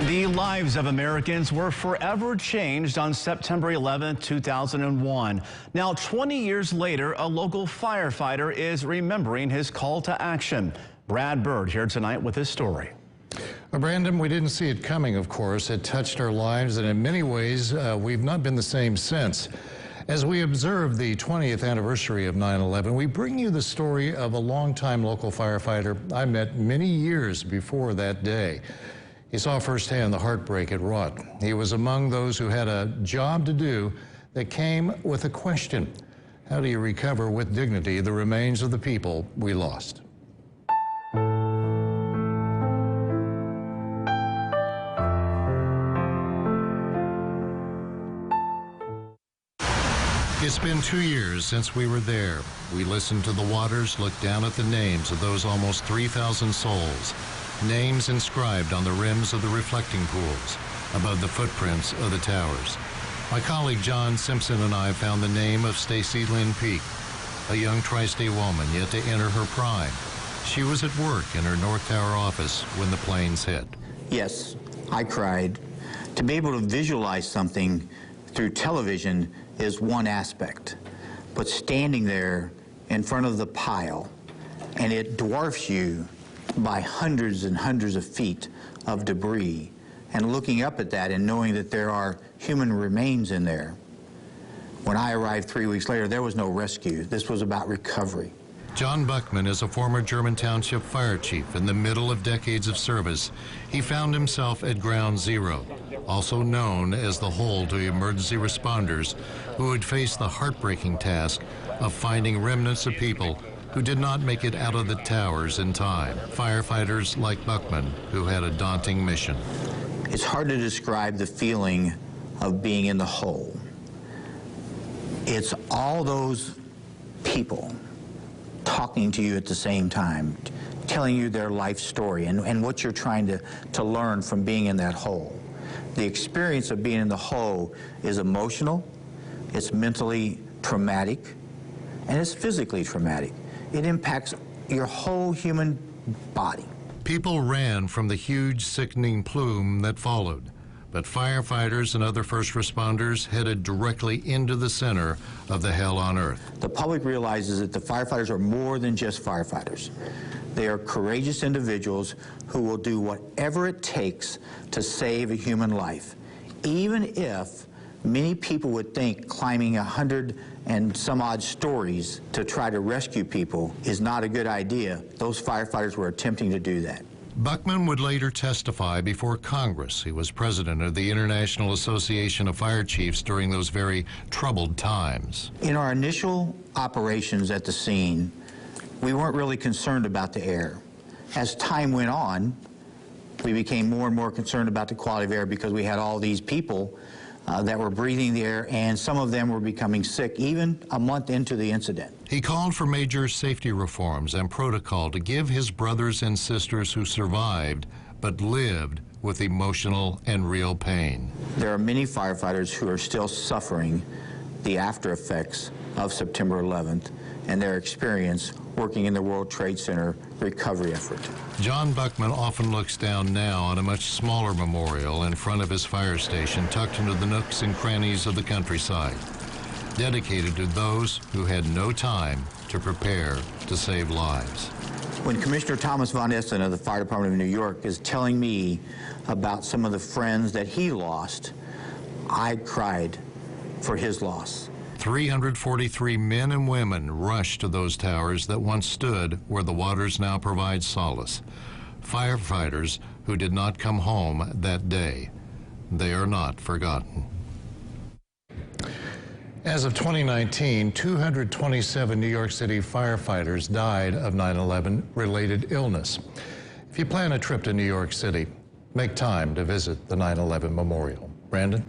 The lives of Americans were forever changed on September 11, 2001. Now, 20 years later, a local firefighter is remembering his call to action. Brad Bird here tonight with his story. Brandon, we didn't see it coming, of course. It touched our lives, and in many ways, we've not been the same since. As we observe the 20th anniversary of 9/11, we bring you the story of a longtime local firefighter I met many years before that day. He saw firsthand the heartbreak it wrought. He was among those who had a job to do that came with a question. How do you recover with dignity the remains of the people we lost? It's been 2 years since we were there. We listened to the waters, looked down at the names of those almost 3,000 souls. Names inscribed on the rims of the reflecting pools, above the footprints of the towers. My colleague John Simpson and I found the name of Stacy Lynn Peak, a young tri-state woman yet to enter her prime. She was at work in her North Tower office when the planes hit. Yes, I cried. To be able to visualize something through television is one aspect, but standing there in front of the pile and it dwarfs you by hundreds and hundreds of feet of debris, and looking up at that and knowing that there are human remains in there. When I arrived 3 weeks later, there was no rescue. This was about recovery. John Buckman is a former German Township fire chief. In the middle of decades of service, he found himself at Ground Zero, also known as the hole to emergency responders who would face the heartbreaking task of finding remnants of people who did not make it out of the towers in time. Firefighters like Buckman, who had a daunting mission. It's hard to describe the feeling of being in the hole. It's all those people talking to you at the same time, telling you their life story and what you're trying to learn from being in that hole. The experience of being in the hole is emotional, it's mentally traumatic, and it's physically traumatic. It impacts your whole human body. People ran from the huge, sickening plume that followed, but firefighters and other first responders headed directly into the center of the hell on earth. The public realizes that the firefighters are more than just firefighters. They are courageous individuals who will do whatever it takes to save a human life, even if many people would think climbing 100 and some odd stories to try to rescue people is not a good idea. Those firefighters were attempting to do that. Buckman would later testify before Congress. He was president of the International Association of Fire Chiefs during those very troubled times. In our initial operations at the scene, we weren't really concerned about the air. As time went on, we became more and more concerned about the quality of air because we had all these people that were breathing the air, and some of them were becoming sick even a month into the incident. He called for major safety reforms and protocol to give his brothers and sisters who survived but lived with emotional and real pain. There are many firefighters who are still suffering the after effects of September 11th and their experience working in the World Trade Center recovery effort. John Buckman often looks down now on a much smaller memorial in front of his fire station tucked into the nooks and crannies of the countryside, dedicated to those who had no time to prepare to save lives. When Commissioner Thomas Von Essen of the Fire Department of New York is telling me about some of the friends that he lost, I cried for his loss. 343 men and women rushed to those towers that once stood where the waters now provide solace. Firefighters who did not come home that day. They are not forgotten. As of 2019, 227 New York City firefighters died of 9/11 related illness. If you plan a trip to New York City, make time to visit the 9/11 Memorial. Brandon?